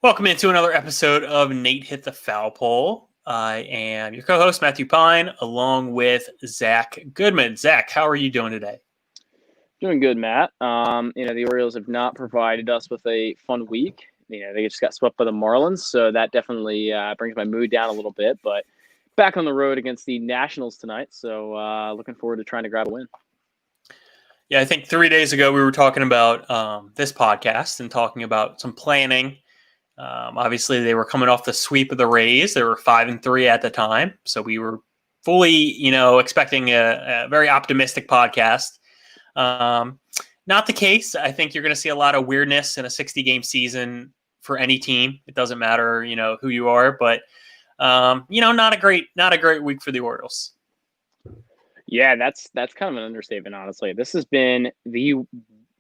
Welcome into another episode of Nate Hit the Foul Pole. I am your co-host, Matthew Pine, along with Zach Goodman. Zach, how are you doing today? Doing good, Matt. The Orioles have not provided us with a fun week. They just got swept by the Marlins, so that definitely brings my mood down a little bit. But back on the road against the Nationals tonight, so looking forward to trying to grab a win. Yeah, I think 3 days ago we were talking about this podcast and talking about some planning. Obviously, they were coming off the sweep of the Rays. They were 5-3 at the time, so we were fully, expecting a very optimistic podcast. Not the case. I think you're going to see a lot of weirdness in a 60-game season for any team. It doesn't matter, who you are, but not a great week for the Orioles. Yeah, that's kind of an understatement, honestly. This has been the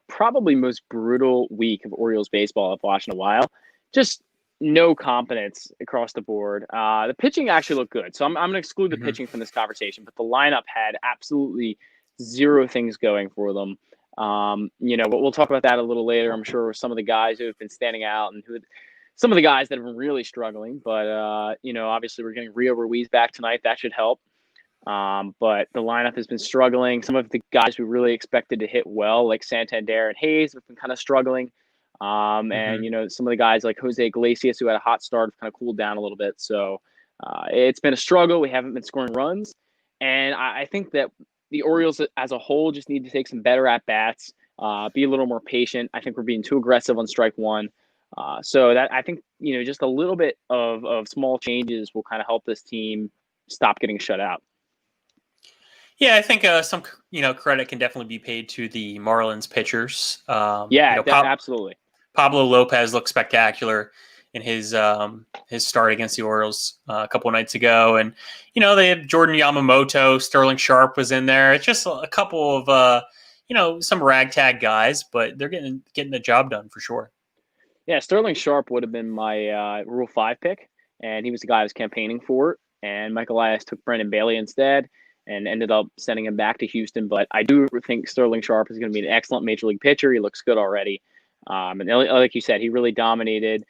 probably most brutal week of Orioles baseball I've watched in a while. Just no confidence across the board. The pitching actually looked good, so I'm going to exclude the pitching from this conversation, but the lineup had absolutely zero things going for them. But we'll talk about that a little later. I'm sure some of the guys who have been standing out and some of the guys that have been really struggling. But obviously we're getting Rio Ruiz back tonight. That should help. But the lineup has been struggling. Some of the guys we really expected to hit well, like Santander and Hayes, have been kind of struggling. And some of the guys like Jose Iglesias, who had a hot start, have kind of cooled down a little bit. So it's been a struggle. We haven't been scoring runs. And I think that the Orioles as a whole just need to take some better at-bats, be a little more patient. I think we're being too aggressive on strike one. So that I think, just a little bit of small changes will kind of help this team stop getting shut out. Yeah, I think some credit can definitely be paid to the Marlins pitchers. Absolutely. Pablo Lopez looked spectacular in his start against the Orioles a couple of nights ago, and they had Jordan Yamamoto, Sterling Sharp was in there. It's just a couple of some ragtag guys, but they're getting the job done for sure. Yeah, Sterling Sharp would have been my Rule 5 pick, and he was the guy I was campaigning for. And Mike Elias took Brendan Bailey instead and ended up sending him back to Houston. But I do think Sterling Sharp is going to be an excellent major league pitcher. He looks good already. And like you said, he really dominated.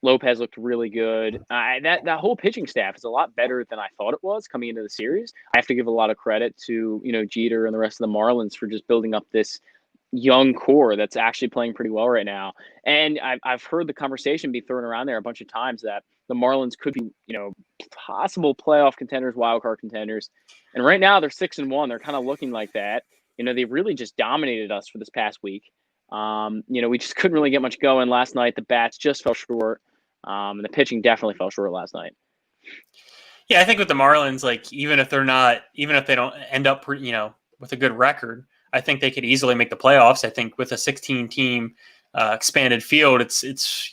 Lopez looked really good. That whole pitching staff is a lot better than I thought it was coming into the series. I have to give a lot of credit to Jeter and the rest of the Marlins for just building up this young core that's actually playing pretty well right now. And I've heard the conversation be thrown around there a bunch of times that the Marlins could be possible playoff contenders, wild card contenders. And right now they're 6-1. They're kind of looking like that. They really just dominated us for this past week. We just couldn't really get much going last night. The bats just fell short. And the pitching definitely fell short last night. Yeah, I think with the Marlins, even if they don't end up, with a good record, I think they could easily make the playoffs. I think with a 16-team expanded field, it's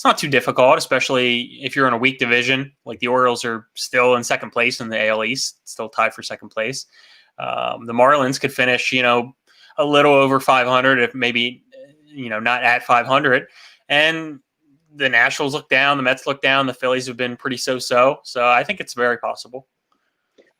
not too difficult, especially if you're in a weak division. Like the Orioles are still in second place in the AL East, still tied for second place. The Marlins could finish, a little over 500, if maybe, not at 500. And the Nationals look down, the Mets look down, the Phillies have been pretty so-so. So I think it's very possible.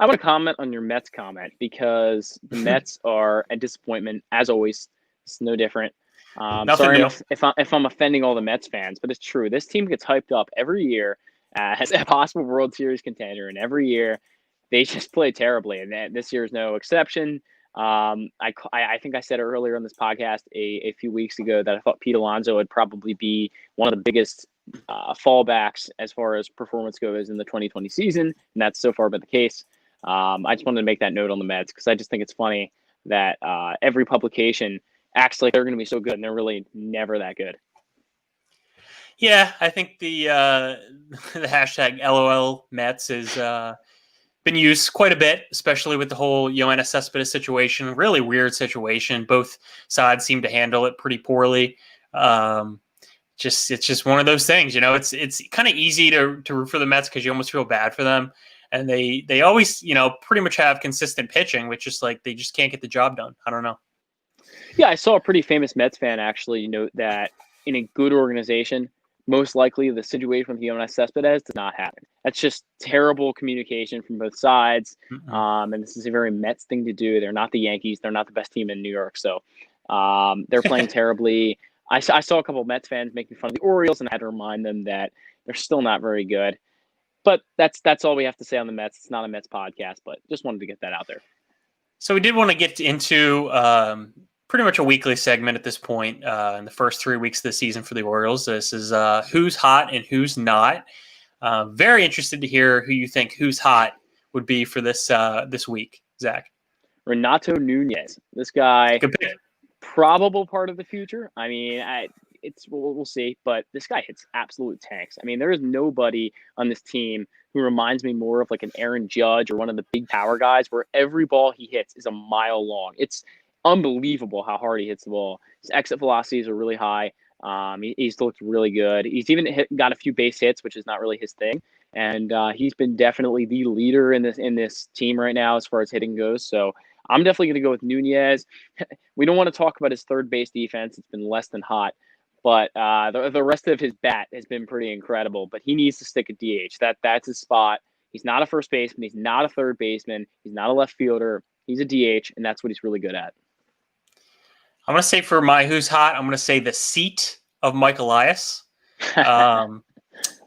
I want to comment on your Mets comment because the Mets are a disappointment, as always. It's no different. Sorry if I'm offending all the Mets fans, but it's true. This team gets hyped up every year as a possible World Series contender, and every year they just play terribly, and this year is no exception. I think I said earlier on this podcast a few weeks ago that I thought Pete Alonso would probably be one of the biggest fallbacks as far as performance goes in the 2020 season, and that's so far been the case. I just wanted to make that note on the Mets because I just think it's funny that every publication acts like they're going to be so good, and they're really never that good. Yeah, I think the hashtag LOL Mets is been used quite a bit, especially with the whole Yoenis Cespedes situation. Really weird situation. Both sides seem to handle it pretty poorly. It's just one of those things, It's kind of easy to root for the Mets because you almost feel bad for them, and they always pretty much have consistent pitching, which is they just can't get the job done. I don't know. Yeah, I saw a pretty famous Mets fan actually note that in a good organization, most likely the situation with Yoenis Cespedes does not happen. That's just terrible communication from both sides. And this is a very Mets thing to do. They're not the Yankees. They're not the best team in New York. So they're playing terribly. I saw a couple of Mets fans making fun of the Orioles, and I had to remind them that they're still not very good. But that's all we have to say on the Mets. It's not a Mets podcast, but just wanted to get that out there. So we did want to get into pretty much a weekly segment at this point in the first 3 weeks of the season for the Orioles. This is who's hot and who's not. Very interested to hear who you think who's hot would be for this week, Zach. Renato Nunez. This guy, Good pick. Probable part of the future. I mean, we'll see, but this guy hits absolute tanks. I mean, there is nobody on this team who reminds me more of like an Aaron Judge or one of the big power guys where every ball he hits is a mile long. It's unbelievable how hard he hits the ball. His exit velocities are really high. He's looked really good. He's even got a few base hits, which is not really his thing. And he's been definitely the leader in this team right now as far as hitting goes. So I'm definitely going to go with Nunez. We don't want to talk about his third base defense. It's been less than hot. But the rest of his bat has been pretty incredible. But he needs to stick at DH. That's his spot. He's not a first baseman. He's not a third baseman. He's not a left fielder. He's a DH, and that's what he's really good at. I'm going to say for my who's hot, I'm going to say the seat of Mike Elias.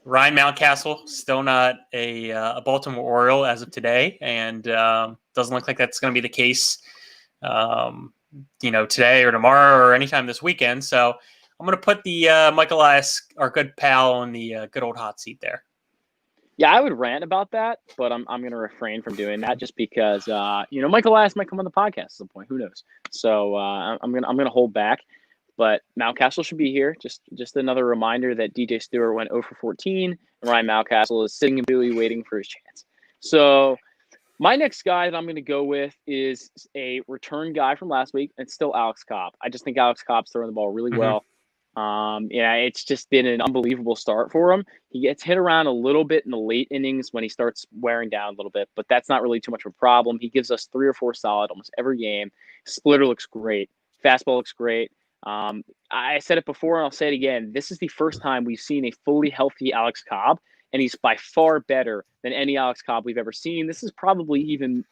Ryan Mountcastle, still not a Baltimore Oriole as of today, and doesn't look like that's going to be the case, today or tomorrow or anytime this weekend. So I'm going to put the Mike Elias, our good pal, on the good old hot seat there. Yeah, I would rant about that, but I'm going to refrain from doing that just because Mike Elias might come on the podcast at some point. Who knows? So I'm gonna hold back. But Mountcastle should be here. Just another reminder that DJ Stewart went 0 for 14, and Ryan Mountcastle is sitting in Bowie waiting for his chance. So my next guy that I'm going to go with is a return guy from last week. It's still Alex Cobb. I just think Alex Cobb's throwing the ball really well. It's just been an unbelievable start for him. He gets hit around a little bit in the late innings when he starts wearing down a little bit, but that's not really too much of a problem. He gives us 3 or 4 solid almost every game. Splitter looks great. Fastball looks great. I said it before and I'll say it again. This is the first time we've seen a fully healthy Alex Cobb, and he's by far better than any Alex Cobb we've ever seen. This is probably even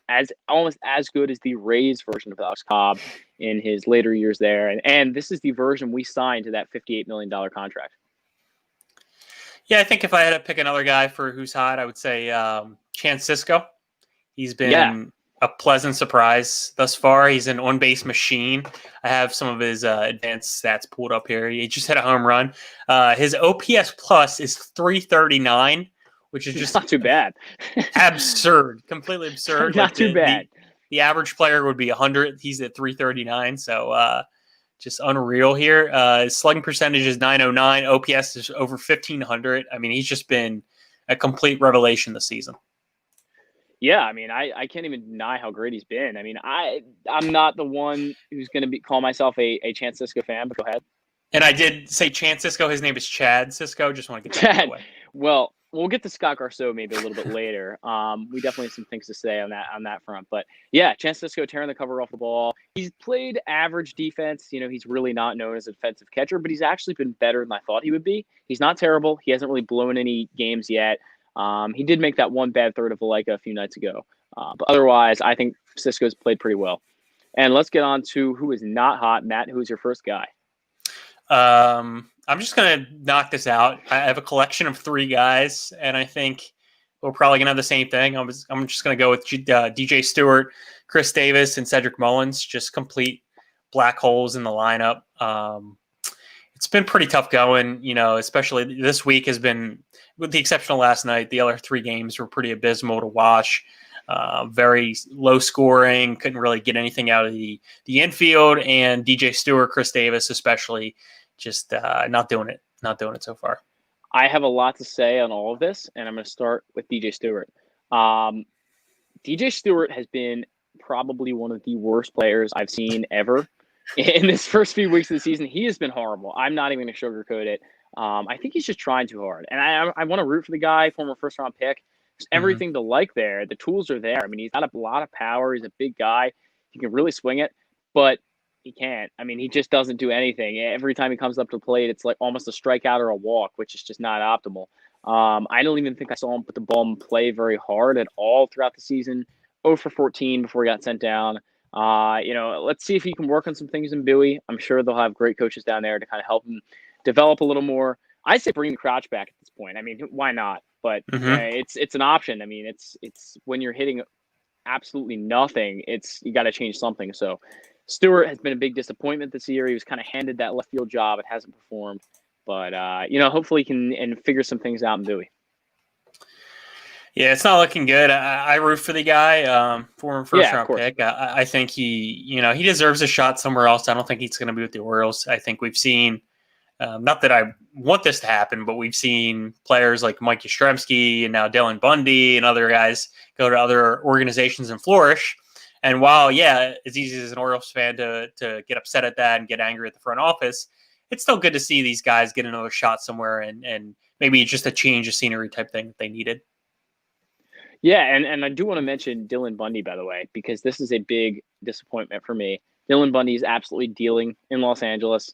almost as good as the Rays version of Alex Cobb in his later years there. And this is the version we signed to that $58 million contract. Yeah, I think if I had to pick another guy for who's hot, I would say Chance Sisco. He's been a pleasant surprise thus far. He's an on-base machine. I have some of his advanced stats pulled up here. He just hit a home run. His OPS plus is 339, which is just not too bad. Absurd, completely absurd. Not too bad. The average player would be 100. He's at 339, so just unreal here. His slugging percentage is 909. OPS is over 1,500. I mean, he's just been a complete revelation this season. Yeah, I mean, I can't even deny how great he's been. I mean, I'm not the one who's going to call myself a Chance Sisco fan, but go ahead. And I did say Chance Sisco. His name is Chad Sisco. Just want to get that out of the way. Well, we'll get to Scott Garceau maybe a little bit later. We definitely have some things to say on that front. But yeah, Chance Sisco tearing the cover off the ball. He's played average defense. He's really not known as a defensive catcher, but he's actually been better than I thought he would be. He's not terrible. He hasn't really blown any games yet. He did make that one bad throw to Valaika a few nights ago. But otherwise, I think Sisco's played pretty well. And let's get on to who is not hot. Matt, who's your first guy? I'm just going to knock this out. I have a collection of 3 guys, and I think we're probably going to have the same thing. I'm just going to go with DJ Stewart, Chris Davis, and Cedric Mullins, just complete black holes in the lineup. It's been pretty tough going, especially this week has been, with the exception of last night, the other 3 games were pretty abysmal to watch. Very low scoring, couldn't really get anything out of the infield, and DJ Stewart, Chris Davis especially, just not doing it so far. I have a lot to say on all of this, and I'm going to start with DJ Stewart. DJ Stewart has been probably one of the worst players I've seen ever in this first few weeks of the season. He has been horrible. I'm not even going to sugarcoat it. I think he's just trying too hard. And I want to root for the guy, former first-round pick. There's everything to like there. The tools are there. I mean, he's got a lot of power. He's a big guy. He can really swing it, but he can't. I mean, he just doesn't do anything. Every time he comes up to the plate, it's like almost a strikeout or a walk, which is just not optimal. I don't even think I saw him put the ball in play very hard at all throughout the season. 0 for 14 before he got sent down. Let's see if he can work on some things in Bowie. I'm sure they'll have great coaches down there to kind of help him develop a little more. I say bring Crouch back at this point. I mean, why not? But Hmm. it's an option. I mean, it's when you're hitting absolutely nothing, you got to change something. So Stewart has been a big disappointment this year. He was kind of handed that left field job. It hasn't performed, but hopefully he can and figure some things out in Bowie. Yeah, it's not looking good. I root for the guy, former first Yeah, of round course. pick. I think he deserves a shot somewhere else. I don't think he's going to be with the Orioles. I think we've seen, not that I want this to happen, but we've seen players like Mike Yastrzemski and now Dylan Bundy and other guys go to other organizations and flourish. And while, yeah, it's easy as an Orioles fan to get upset at that and get angry at the front office, it's still good to see these guys get another shot somewhere and maybe just a change of scenery type thing that they needed. Yeah, and I do want to mention Dylan Bundy, by the way, because this is a big disappointment for me. Dylan Bundy is absolutely dealing in Los Angeles.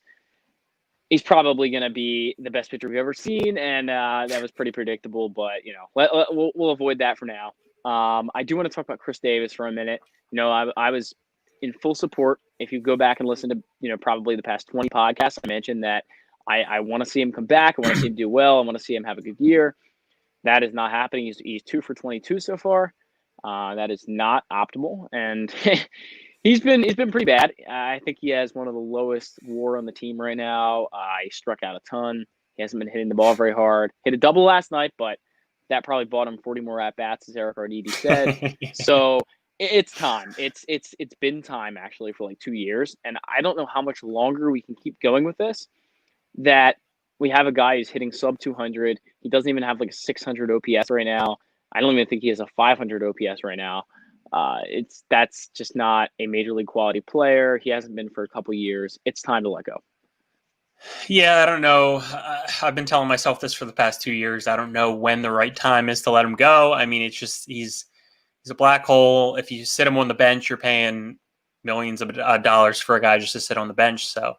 He's probably going to be the best pitcher we've ever seen, and that was pretty predictable. But we'll avoid that for now. I do want to talk about Chris Davis for a minute. I was in full support. If you go back and listen to probably the past 20 podcasts, I mentioned that I want to see him come back. I want to see him do well. I want to see him have a good year. That is not happening. He's 2 for 22 so far. That is not optimal, and he's been pretty bad. I think he has one of the lowest WAR on the team right now. He struck out a ton. He hasn't been hitting the ball very hard. Hit a double last night, but that probably bought him 40 more at bats, as Eric Arditi said. So it's time. It's been time actually for like 2 years, and I don't know how much longer we can keep going with this. That we have a guy who's hitting sub 200. He doesn't even have like a 600 OPS right now. I don't even think he has a 500 OPS right now. That's just not a major league quality player. He hasn't been for a couple years. It's time to let go. Yeah, I don't know. I've been telling myself this for the past 2 years. I don't know when the right time is to let him go. I mean, it's just he's a black hole. If you sit him on the bench, you're paying millions of dollars for a guy just to sit on the bench. So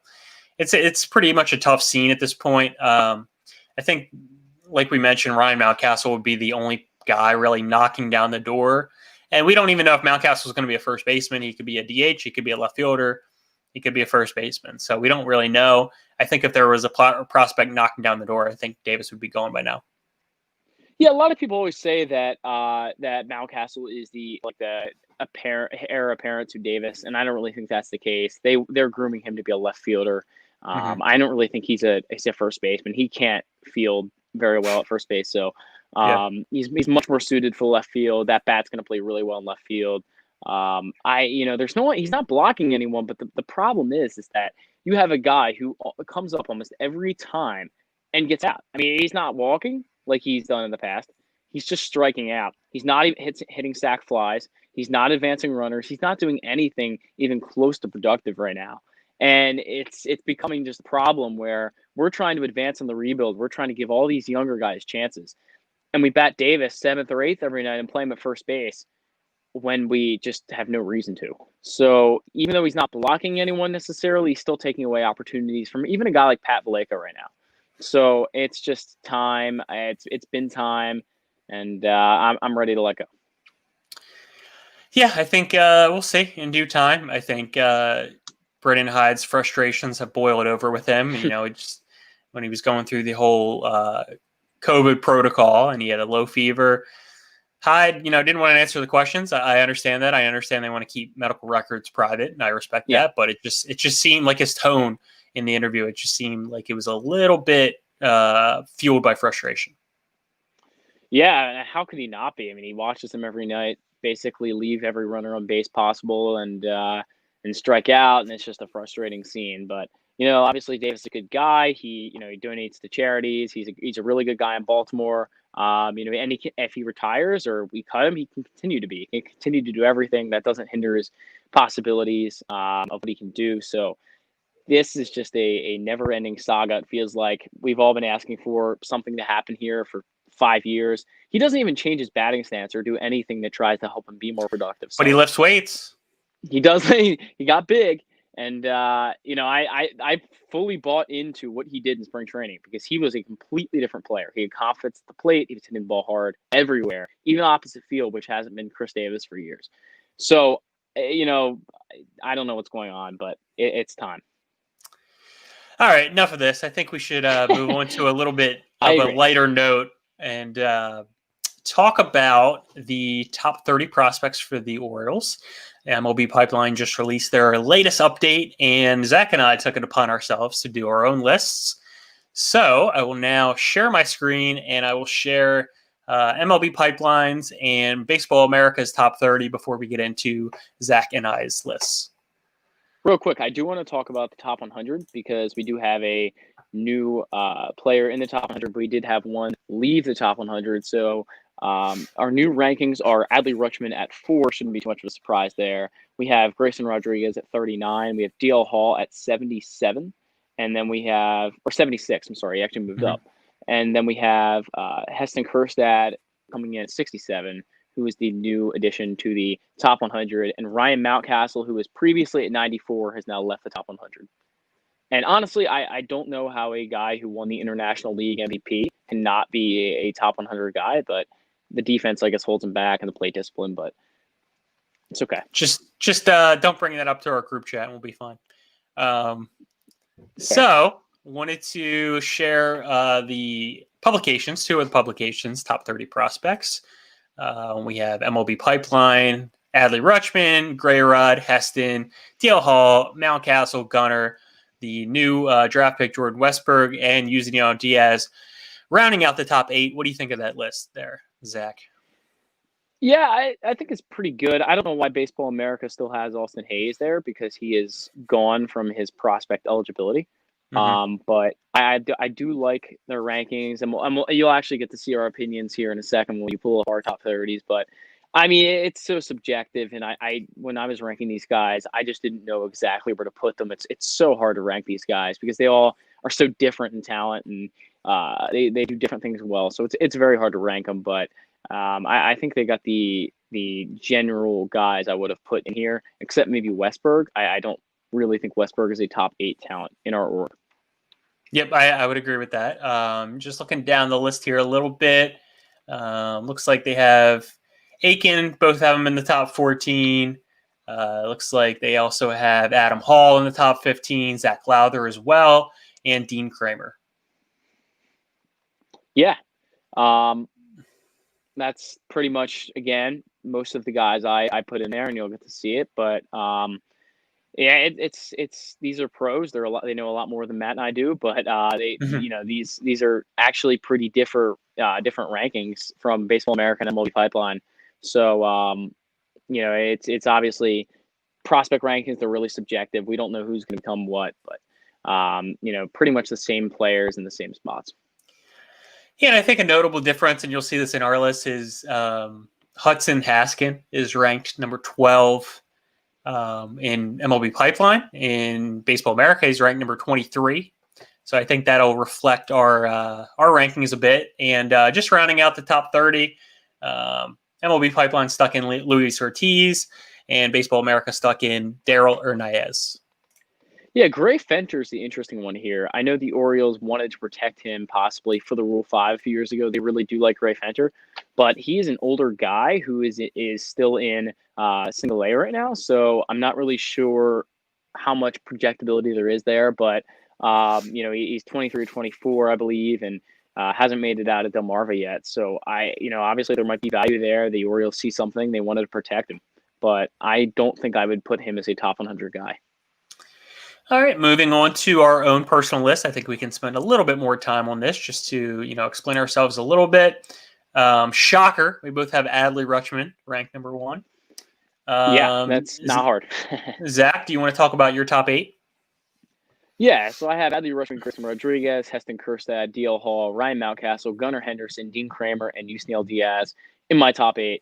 it's pretty much a tough scene at this point. I think, like we mentioned, Ryan Mountcastle would be the only guy really knocking down the door. And we don't even know if Mountcastle is going to be a first baseman. He could be a DH. He could be a left fielder. He could be a first baseman. So we don't really know. I think if there was a prospect knocking down the door, I think Davis would be gone by now. Yeah, a lot of people always say that that Mountcastle is the heir apparent to Davis, and I don't really think that's the case. They're grooming him to be a left fielder. I don't really think he's a first baseman. He can't field very well at first base, so he's much more suited for left field. That bat's going to play really well in left field. There's no one. He's not blocking anyone, but the problem is that you have a guy who comes up almost every time and gets out. I mean, he's not walking like he's done in the past. He's just striking out. He's not even hitting sac flies. He's not advancing runners. He's not doing anything even close to productive right now. And it's becoming just a problem where we're trying to advance in the rebuild. We're trying to give all these younger guys chances. And we bat Davis 7th or 8th every night and play him at first base when we just have no reason to. So even though he's not blocking anyone necessarily, he's still taking away opportunities from even a guy like Pat Vallejo right now. So it's just time. It's been time, and I'm ready to let go. Yeah, I think we'll see in due time. I think Brendan Hyde's frustrations have boiled over with him. Just when he was going through the whole COVID protocol and he had a low fever. Hyde, didn't want to answer the questions. I understand that. I understand they want to keep medical records private, and I respect that. But it just seemed like his tone in the interview, it just seemed like it was a little bit fueled by frustration. Yeah, how could he not be? I mean, he watches them every night, basically leave every runner on base possible and strike out, and it's just a frustrating scene. But obviously Davis is a good guy. He donates to charities. He's a really good guy in Baltimore. And if he retires or we cut him, he can continue to be. He can continue to do everything that doesn't hinder his possibilities of what he can do. So this is just a never-ending saga. It feels like we've all been asking for something to happen here for 5 years. He doesn't even change his batting stance or do anything that tries to help him be more productive. So but he lifts weights. He does. He got big. And, I fully bought into what he did in spring training because he was a completely different player. He had confidence at the plate. He was hitting the ball hard everywhere, even opposite field, which hasn't been Chris Davis for years. So, I don't know what's going on, but it's time. All right, enough of this. I think we should move on to a little bit I of a agree. lighter note and talk about the top 30 prospects for the Orioles. MLB Pipeline just released their latest update, and Zach and I took it upon ourselves to do our own lists. So I will now share my screen, and I will share MLB Pipelines and Baseball America's top 30 before we get into Zach and I's lists. Real quick, I do want to talk about the top 100 because we do have a new player in the top 100. We did have one leave the top 100. So our new rankings are Adley Rutschman at 4. Shouldn't be too much of a surprise there. We have Grayson Rodriguez at 39. We have DL Hall at 77. And then we have, or 76, I'm sorry, he actually moved up. And then we have Heston Kjerstad coming in at 67, who is the new addition to the top 100. And Ryan Mountcastle, who was previously at 94, has now left the top 100. And honestly, I don't know how a guy who won the International League MVP cannot be a top 100 guy, but the defense, I guess, holds him back and the play discipline, but it's okay. Just don't bring that up to our group chat and we'll be fine. So wanted to share the publications, 2 of the publications, top 30 prospects. We have MLB Pipeline, Adley Rutschman, Grayrod, Heston, DL Hall, Mountcastle, Gunnar, the new draft pick Jordan Westburg, and Yusniel Diaz, rounding out the top 8. What do you think of that list there, Zach? Yeah, I think it's pretty good. I don't know why Baseball America still has Austin Hayes there because he is gone from his prospect eligibility. But I do like their rankings, and you'll actually get to see our opinions here in a second when you pull up our top 30s. But I mean, it's so subjective, and I when I was ranking these guys, I just didn't know exactly where to put them. It's so hard to rank these guys because they all are so different in talent, and they do different things well. So it's very hard to rank them. But I think they got the general guys I would have put in here, except maybe Westburg. I don't really think Westburg is a top 8 talent in our order. Yep, I would agree with that. Just looking down the list here a little bit, looks like they have Aiken, both have them in the top 14. Looks like they also have Adam Hall in the top 15, Zach Lowther as well, and Dean Kramer. Yeah. That's pretty much, again, most of the guys I put in there, and you'll get to see it. But yeah, it's these are pros. They know a lot more than Matt and I do, but these are actually pretty different rankings from Baseball America and MLB Pipeline. So it's obviously prospect rankings. They're really subjective. We don't know who's going to become what, but pretty much the same players in the same spots. Yeah, and I think a notable difference, and you'll see this in our list, is Hudson Haskin is ranked number 12 in MLB Pipeline. In Baseball America, he's ranked number 23. So I think that'll reflect our rankings a bit. And just rounding out the top 30, MLB Pipeline stuck in Luis Ortiz, and Baseball America stuck in Daryl Hernandez. Yeah, Gray Fenter's the interesting one here. I know the Orioles wanted to protect him possibly for the Rule 5 a few years ago. They really do like Gray Fenter, but he is an older guy who is still in single A right now, so I'm not really sure how much projectability there is there, but he's 23 or 24, I believe, and hasn't made it out of Delmarva yet. So obviously there might be value there. The Orioles see something, they wanted to protect him, but I don't think I would put him as a top 100 guy. All right, moving on to our own personal list. I think we can spend a little bit more time on this just to, explain ourselves a little bit. Shocker, we both have Adley Rutschman ranked number 1. Yeah, that's not hard. Zach, do you want to talk about your top 8? Yeah, so I have Adley Rutschman, Grayson Rodriguez, Heston Kjerstad, DL Hall, Ryan Mountcastle, Gunnar Henderson, Dean Kramer, and Yusniel Diaz in my top 8.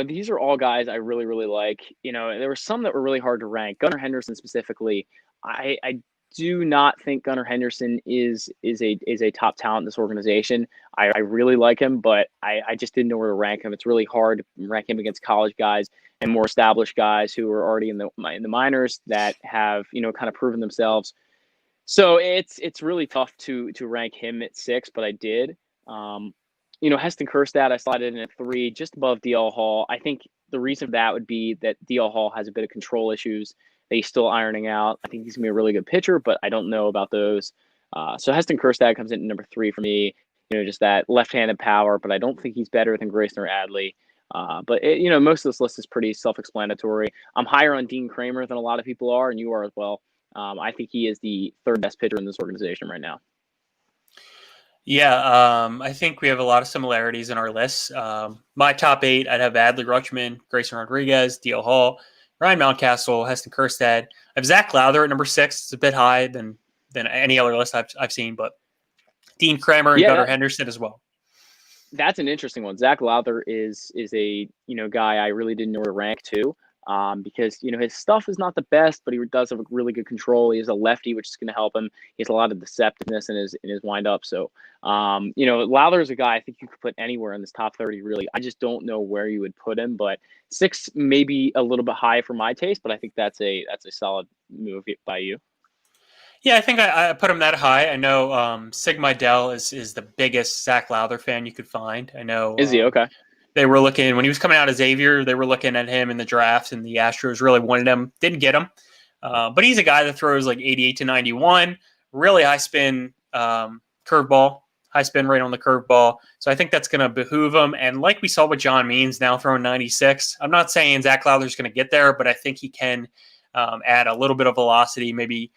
These are all guys I really, really like. There were some that were really hard to rank. Gunnar Henderson specifically, I do not think Gunnar Henderson is a top talent in this organization. I really like him, but I just didn't know where to rank him. It's really hard to rank him against college guys and more established guys who are already in the minors that have kind of proven themselves. So it's really tough to rank him at 6, but I did. Heston Kjerstad, I slotted in at 3, just above DL Hall. I think the reason for that would be that DL Hall has a bit of control issues that he's still ironing out. I think he's going to be a really good pitcher, but I don't know about those. So Heston Kjerstad comes in at number 3 for me. Just that left-handed power, but I don't think he's better than Grayson or Adley. Most of this list is pretty self-explanatory. I'm higher on Dean Kramer than a lot of people are, and you are as well. I think he is the third best pitcher in this organization right now. Yeah, I think we have a lot of similarities in our lists. My top 8, I'd have Adley Rutschman, Grayson Rodriguez, DL Hall, Ryan Mountcastle, Heston Kjerstad. I have Zach Lowther at number 6. It's a bit high than any other list I've seen, but Dean Kramer and Gunnar Henderson as well. That's an interesting one. Zach Lowther is a guy I really didn't know where to rank too, because his stuff is not the best, but he does have a really good control. He is a lefty, which is going to help him. He has a lot of deceptiveness in his windup. So Lowther is a guy I think you could put anywhere in this top 30. Really, I just don't know where you would put him, but 6 maybe a little bit high for my taste, but I think that's a solid move by you. Yeah, I think I put him that high. I know Sig Mejdal is the biggest Zach Lowther fan you could find. I know. Is he? Okay. They were looking, when he was coming out of Xavier, they were looking at him in the draft, and the Astros really wanted him. Didn't get him. But he's a guy that throws like 88 to 91, really high spin curveball, high spin rate on the curveball. So I think that's going to behoove him. And like we saw with John Means now throwing 96, I'm not saying Zach Lowther's going to get there, but I think he can add a little bit of velocity, maybe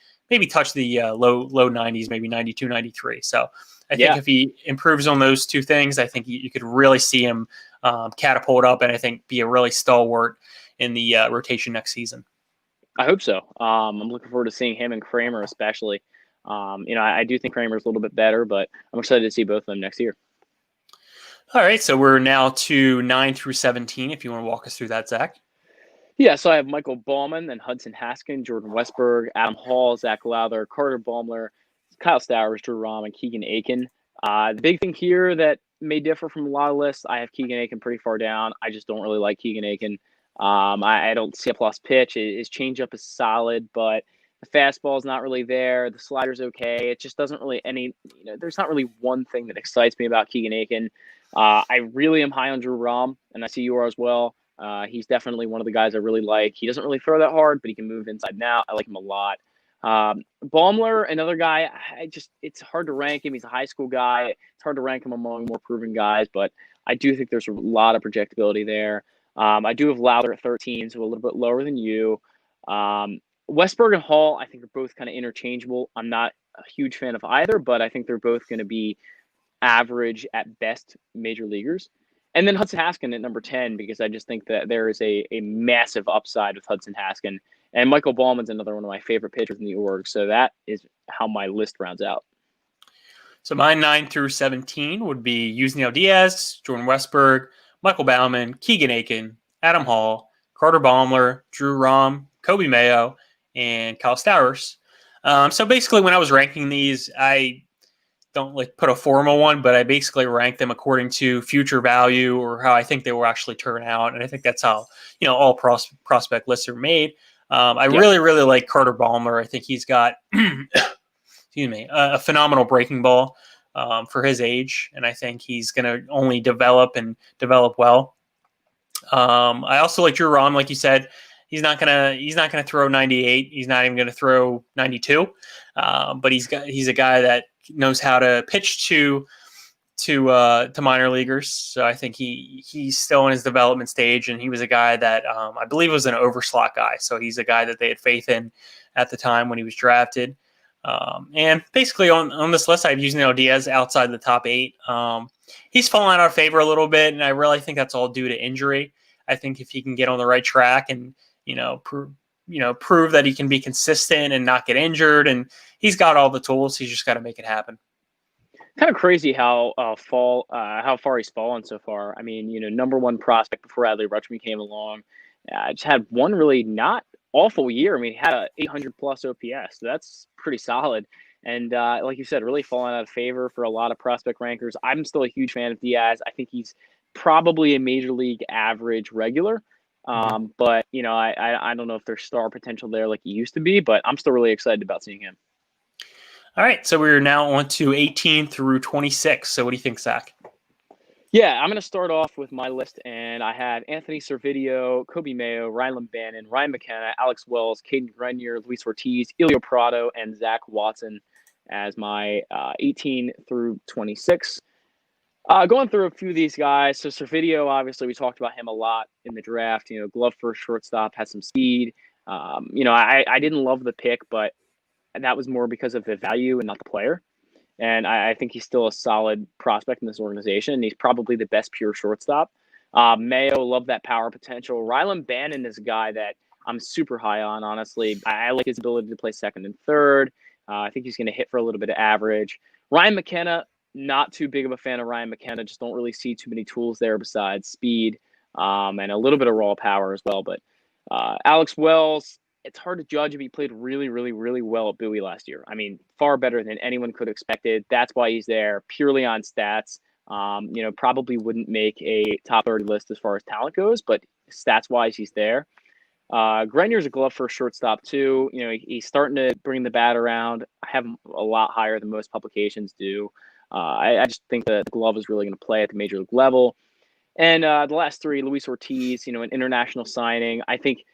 touch the low 90s, maybe 92, 93. So I think if he improves on those two things, I think you could really see him catapult up and I think be a really stalwart in the rotation next season. I hope so. I'm looking forward to seeing him and Kramer especially. I do think Kramer's a little bit better, but I'm excited to see both of them next year. All right, so we're now to 9 through 17, if you want to walk us through that, Zach. Yeah, so I have Michael Baumann, then Hudson Haskin, Jordan Westburg, Adam Hall, Zach Lowther, Carter Baumler, Kyle Stowers, Drew Rom, and Keegan Aiken. The big thing here that may differ from a lot of lists, I have Keegan Aiken pretty far down. I just don't really like Keegan Aiken. I don't see a plus pitch. His changeup is solid, but the fastball is not really there. The slider's okay. It just doesn't really there's not really one thing that excites me about Keegan Aiken. I really am high on Drew Rom, and I see you are as well. He's definitely one of the guys I really like. He doesn't really throw that hard, but he can move inside and out. I like him a lot. Baumler, another guy, it's hard to rank him. He's a high school guy. It's hard to rank him among more proven guys, but I do think there's a lot of projectability there. I do have Lowther at 13, so a little bit lower than you. Westburg and Hall, I think, are both kind of interchangeable. I'm not a huge fan of either, but I think they're both going to be average at best major leaguers. And then Hudson Haskin at number 10, because I just think that there is a massive upside with Hudson Haskin. And Michael Bauman's another one of my favorite pitchers in the org. So that is how my list rounds out. So my 9 through 17 would be Yusniel Diaz, Jordan Westburg, Michael Baumann, Keegan Aiken, Adam Hall, Carter Baumler, Drew Rom, Kobe Mayo, and Kyle Stowers. So basically when I was ranking these, I don't put a formal one, but I basically rank them according to future value or how I think they will actually turn out. And I think that's how, all prospect lists are made. I really, really like Carter Baumler. I think he's got, a phenomenal breaking ball for his age. And I think he's going to only develop well. I also like Drew Rom, like you said. He's not gonna throw 98. He's not even gonna throw 92. But he's a guy that knows how to pitch to minor leaguers. So I think he's still in his development stage, and he was a guy that I believe was an overslot guy. So he's a guy that they had faith in at the time when he was drafted. And basically on this list, I've used Diaz outside the top 8. He's fallen out of favor a little bit, and I really think that's all due to injury. I think if he can get on the right track and prove that he can be consistent and not get injured, and he's got all the tools. He's just got to make it happen. Kind of crazy how far he's fallen so far. I mean, number one prospect before Adley Rutschman came along. Just had one really not awful year. I mean, he had a 800 plus OPS, so that's pretty solid. And like you said, really fallen out of favor for a lot of prospect rankers. I'm still a huge fan of Diaz. I think he's probably a major league average regular. But I don't know if there's star potential there like he used to be, but I'm still really excited about seeing him. All right, so we're now on to 18 through 26. So what do you think, Zach? Yeah, I'm going to start off with my list, and I have Anthony Servideo, Kobe Mayo, Rylan Bannon, Ryan McKenna, Alex Wells, Caden Grenier, Luis Ortiz, Elio Prado, and Zach Watson as my 18 through 26. Going through a few of these guys. So Servideo, obviously, we talked about him a lot in the draft. Glove first shortstop, has some speed. I didn't love the pick, but that was more because of the value and not the player. And I think he's still a solid prospect in this organization. And he's probably the best pure shortstop. Mayo, love that power potential. Rylan Bannon is a guy that I'm super high on, honestly. I like his ability to play second and third. I think he's going to hit for a little bit of average. Ryan McKenna, not too big of a fan of Ryan McKenna. Just don't really see too many tools there besides speed and a little bit of raw power as well. But Alex Wells, it's hard to judge if he played really, really, really well at Bowie last year. I mean, far better than anyone could have expected. That's why he's there, purely on stats. Probably wouldn't make a top 30 list as far as talent goes, but stats-wise, he's there. Grenier's a glove for a shortstop, too. He's starting to bring the bat around. I have him a lot higher than most publications do. I just think the glove is really going to play at the major league level. And the last three, Luis Ortiz, an international signing. I think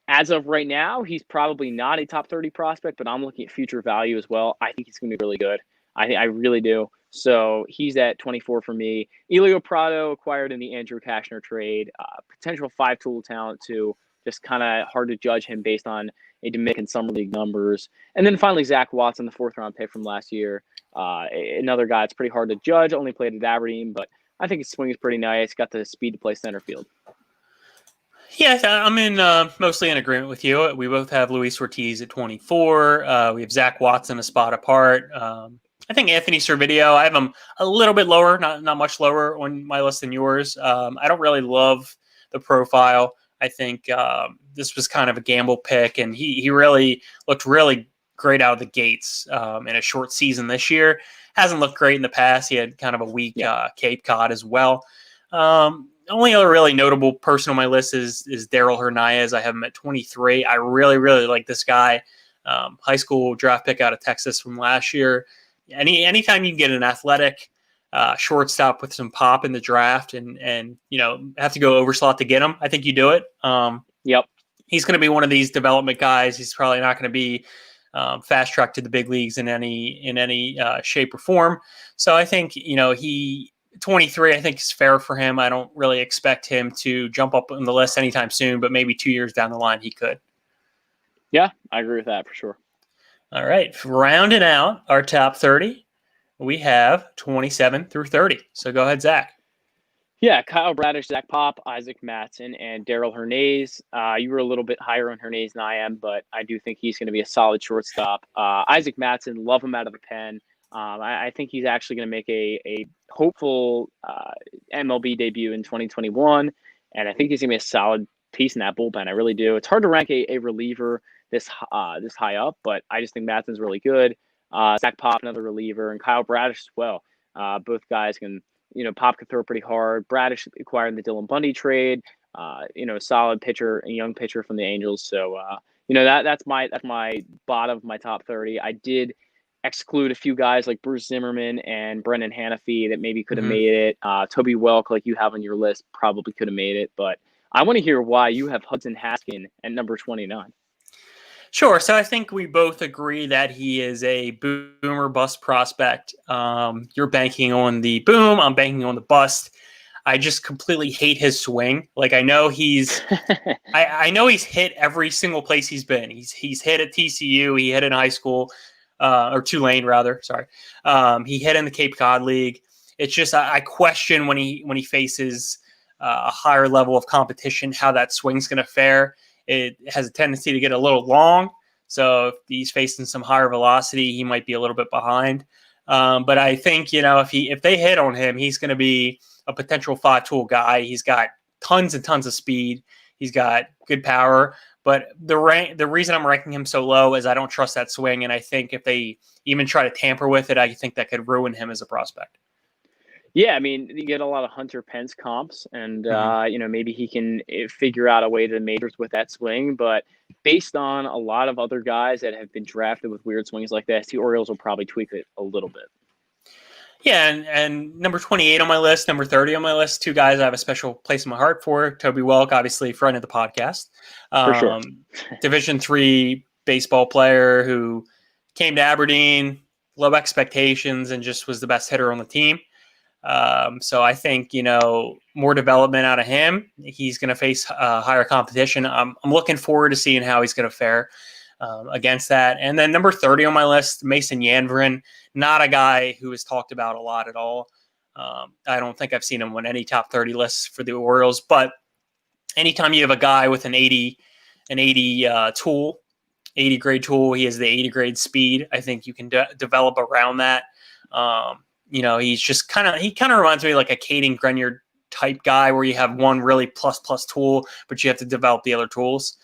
as of right now, he's probably not a top 30 prospect, but I'm looking at future value as well. I think he's going to be really good. I really do. So he's at 24 for me. Elio Prado, acquired in the Andrew Kashner trade. Potential five-tool talent, too. Just kind of hard to judge him based on a Dominican Summer League numbers. And then finally, Zach Watson, the fourth-round pick from last year. Another guy it's pretty hard to judge. Only played at Aberdeen, but I think his swing is pretty nice. Got the speed to play center field. Yeah, I'm mostly in agreement with you. We both have Luis Ortiz at 24. We have Zach Watson a spot apart. I think Anthony Servideo, I have him a little bit lower, not much lower on my list than yours. I don't really love the profile. I think this was kind of a gamble pick, and he really looked really great out of the gates in a short season this year. Hasn't looked great in the past. He had kind of a weak Cape Cod as well. Only other really notable person on my list is Daryl Hernandez. I have him at 23. I really, really like this guy. High school draft pick out of Texas from last year. Anytime you can get an athletic shortstop with some pop in the draft and have to go over slot to get him, I think you do it. Yep. He's going to be one of these development guys. He's probably not going to be fast track to the big leagues in any shape or form. So I think 23, I think is fair for him. I don't really expect him to jump up on the list anytime soon, but maybe 2 years down the line he could. Yeah, I agree with that for sure. All right, rounding out our top 30, we have 27 through 30. So go ahead, Zach. Yeah, Kyle Bradish, Zach Pop, Isaac Mattson, and Daryl Hernandez. You were a little bit higher on Hernandez than I am, but I do think he's going to be a solid shortstop. Isaac Mattson, love him out of the pen. I think he's actually going to make a hopeful MLB debut in 2021, and I think he's going to be a solid piece in that bullpen. I really do. It's hard to rank a reliever this high up, but I just think Mattson's really good. Zach Pop, another reliever, and Kyle Bradish as well. Both guys can, Pop can throw pretty hard. Bradish acquired the Dylan Bundy trade. Solid pitcher, a young pitcher from the Angels. So that's my bottom of my top 30. I did exclude a few guys like Bruce Zimmerman and Brendan Hanafy that maybe could have made it. Toby Welk, like you have on your list, probably could have made it. But I want to hear why you have Hudson Haskin at number 29. Sure. So I think we both agree that he is a boom or bust prospect. You're banking on the boom. I'm banking on the bust. I just completely hate his swing. Like I know he's hit every single place he's been. He's hit at TCU. He hit in high school. Or Tulane rather. Sorry. He hit in the Cape Cod League. It's just I question when he faces a higher level of competition how that swing's going to fare. It has a tendency to get a little long. So if he's facing some higher velocity, he might be a little bit behind. But I think if they hit on him, he's going to be a potential 5-tool guy. He's got tons and tons of speed. He's got good power. But the reason I'm ranking him so low is I don't trust that swing, and I think if they even try to tamper with it, I think that could ruin him as a prospect. Yeah, I mean, you get a lot of Hunter Pence comps, and maybe he can figure out a way to the majors with that swing. But based on a lot of other guys that have been drafted with weird swings like this, the Orioles will probably tweak it a little bit. Yeah, and number 28 on my list, number 30 on my list, two guys I have a special place in my heart for. Toby Welk, obviously friend of the podcast. For sure. Division III baseball player who came to Aberdeen, low expectations, and just was the best hitter on the team. So I think, more development out of him. He's going to face higher competition. I'm looking forward to seeing how he's going to fare against that. And then number 30 on my list, Mason Yanverin, not a guy who is talked about a lot at all. I don't think I've seen him on any top 30 lists for the Orioles, but anytime you have a guy with an 80 tool, 80 grade tool, he has the 80 grade speed. I think you can develop around that. He's just he kind of reminds me like a Caden Grenier type guy where you have one really plus tool, but you have to develop the other tools.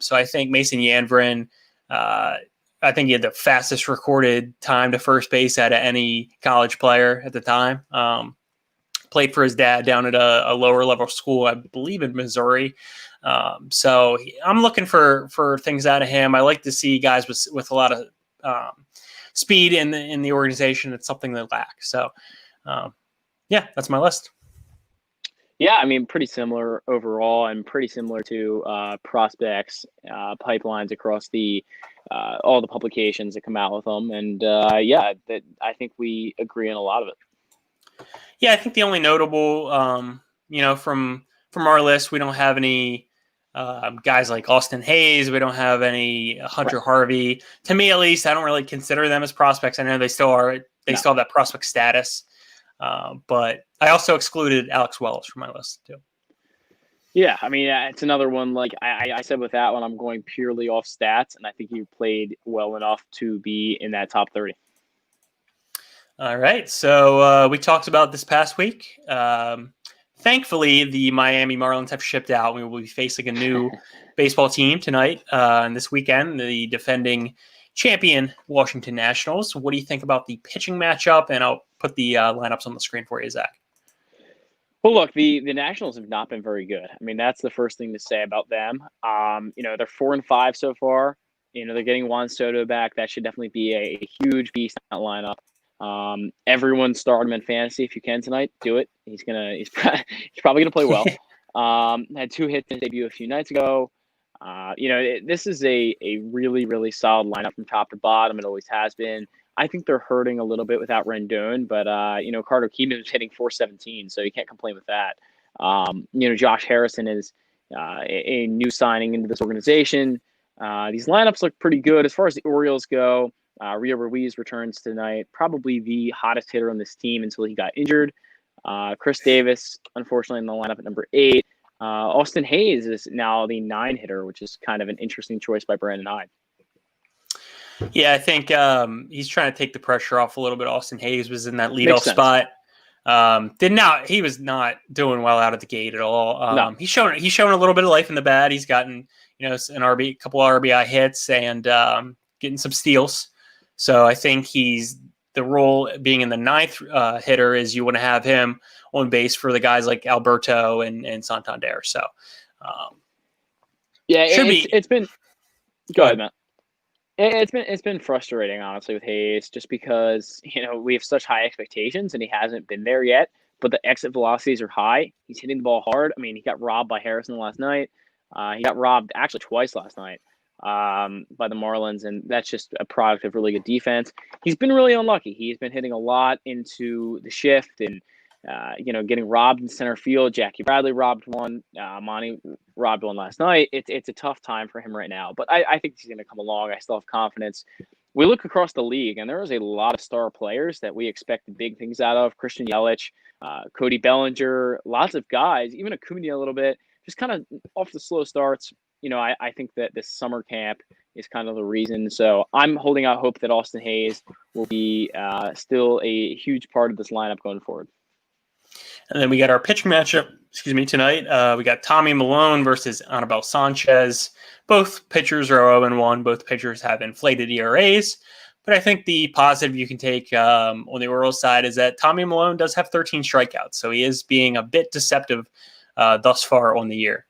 So I think Mason Yanverin, I think he had the fastest recorded time to first base out of any college player at the time. Played for his dad down at a lower level school, I believe in Missouri. So I'm looking for things out of him. I like to see guys with a lot of speed in the organization. It's something they lack. So, that's my list. Yeah, I mean, pretty similar overall, and pretty similar to prospects, pipelines across all the publications that come out with them. And that I think we agree on a lot of it. Yeah, I think the only notable, from our list, we don't have any guys like Austin Hayes. We don't have any Hunter Harvey. To me, at least, I don't really consider them as prospects. I know they still are. They still have that prospect status. But I also excluded Alex Wells from my list too. Yeah, I mean, it's another one. Like I said with that one, I'm going purely off stats, and I think he played well enough to be in that top 30. All right, so we talked about this past week. Thankfully, the Miami Marlins have shipped out. We will be facing a new baseball team tonight and this weekend, the defending champion Washington Nationals. What do you think about the pitching matchup? And I'll put the lineups on the screen for you, Zach. Well, look, the Nationals have not been very good. I mean, that's the first thing to say about them. They're 4-5 so far. They're getting Juan Soto back. That should definitely be a huge beast in that lineup. Everyone start him in fantasy if you can tonight. Do it. He's probably gonna play well. Had 2 hits in his debut a few nights ago. This is a really, really solid lineup from top to bottom. It always has been. I think they're hurting a little bit without Rendon, but Carter Keeman is hitting 417, so you can't complain with that. Josh Harrison is a new signing into this organization. These lineups look pretty good as far as the Orioles go. Rio Ruiz returns tonight, probably the hottest hitter on this team until he got injured. Chris Davis, unfortunately, in the lineup at number 8. Austin Hayes is now the 9 hitter, which is kind of an interesting choice by Brandon Hyde. Yeah, I think he's trying to take the pressure off a little bit. Austin Hayes was in that leadoff spot. He was not doing well out of the gate at all. No. He's shown a little bit of life in the bat. He's gotten a couple of RBI hits and getting some steals. So I think the role being in the 9th hitter is you want to have him on base for the guys like Alberto and Santander. So it's been. Go ahead, Matt. It's been frustrating, honestly, with Hayes, just because we have such high expectations and he hasn't been there yet. But the exit velocities are high. He's hitting the ball hard. I mean, he got robbed by Harrison last night. He got robbed actually twice last night by the Marlins, and that's just a product of really good defense. He's been really unlucky. He's been hitting a lot into the shift and getting robbed in center field. Jackie Bradley robbed one. Monty robbed one last night. It's a tough time for him right now, but I think he's going to come along. I still have confidence. We look across the league, and there is a lot of star players that we expect big things out of. Christian Yelich, Cody Bellinger, lots of guys, even Acuna a little bit, just kind of off the slow starts. I think that this summer camp is kind of the reason. So I'm holding out hope that Austin Hayes will be still a huge part of this lineup going forward. And then we got our pitching matchup, tonight. We got Tommy Milone versus Anibal Sanchez. Both pitchers are 0-1. Both pitchers have inflated ERAs. But I think the positive you can take on the Orioles side is that Tommy Milone does have 13 strikeouts. So he is being a bit deceptive thus far on the year.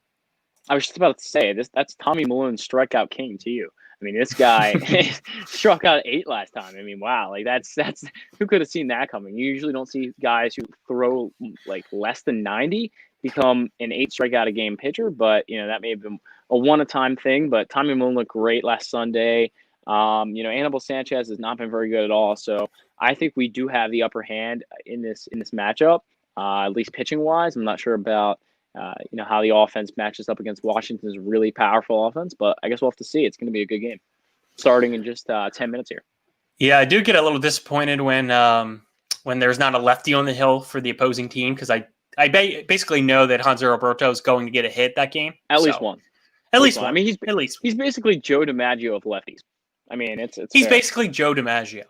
I was just about to say, that's Tommy Malone's strikeout king to you. I mean, this guy struck out 8 last time. I mean, wow, like that's who could have seen that coming? You usually don't see guys who throw like less than 90 become an 8 strikeout a game pitcher, but that may have been a one-time thing. But Tommy Milne looked great last Sunday. Anibal Sanchez has not been very good at all. So I think we do have the upper hand in this matchup, at least pitching wise. I'm not sure about how the offense matches up against Washington's really powerful offense, but I guess we'll have to see. It's going to be a good game starting in just 10 minutes here. Yeah, I do get a little disappointed when there's not a lefty on the hill for the opposing team, because I basically know that Hanser Alberto is going to get a hit that game. At least one. At least one. I mean, he's basically Joe DiMaggio of lefties. I mean, he's fair. Basically Joe DiMaggio.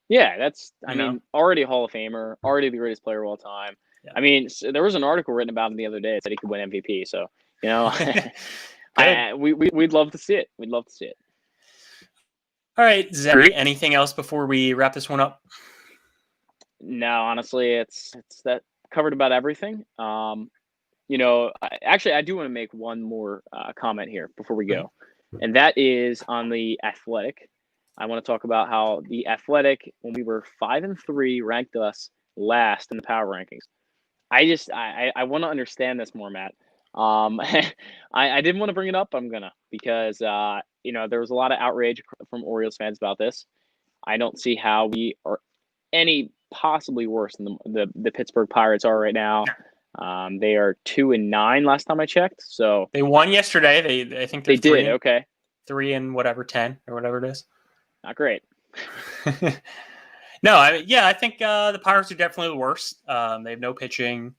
Yeah, I mean, already a Hall of Famer, already the greatest player of all time. Yeah. I mean, there was an article written about him the other day that said he could win MVP. So, we'd love to see it. We'd love to see it. All right, Zach, anything else before we wrap this one up? No, honestly, it's that covered about everything. I do want to make one more comment here before we go, and that is on the Athletic. I want to talk about how the Athletic, when we were 5-3, ranked us last in the power rankings. I want to understand this more, Matt. I didn't want to bring it up. I'm gonna, because there was a lot of outrage from Orioles fans about this. I don't see how we are any possibly worse than the Pittsburgh Pirates are right now. They are 2-9 last time I checked. So they won yesterday. I think they did. Okay, 3-10 or whatever it is. Not great. No, I think the Pirates are definitely the worst. They have no pitching.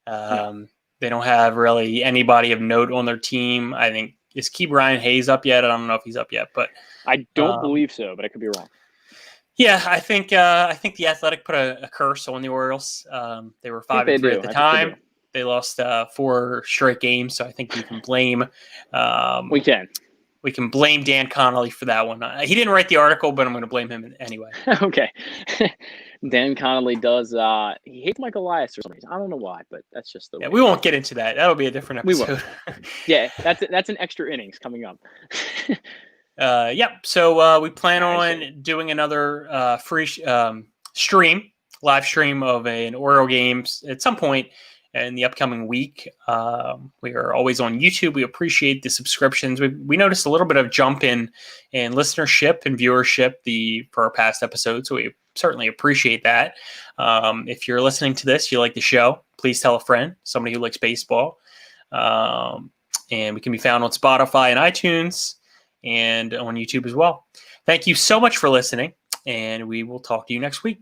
They don't have really anybody of note on their team. I think, is Ke'Bryan Hayes up yet? I don't know if he's up yet, but I don't believe so, but I could be wrong. Yeah, I think the Athletic put a curse on the Orioles. They were 5-3 at the time. They lost 4 straight games, so I think we can blame. We can blame Dan Connolly for that one. He didn't write the article, but I'm going to blame him anyway. Okay. Dan Connolly does. He hates Mike Elias for some reason. I don't know why, but that's just the way. We won't get into that. That'll be a different episode. We will. Yeah, that's an extra innings coming up. So we plan on doing another free live stream of an Oriole games at some point in the upcoming week. We are always on YouTube. We appreciate the subscriptions. We noticed a little bit of jump in listenership and viewership for our past episodes, so we certainly appreciate that. If you're listening to this, you like the show, please tell a friend, somebody who likes baseball. And we can be found on Spotify and iTunes and on YouTube as well. Thank you so much for listening, and we will talk to you next week.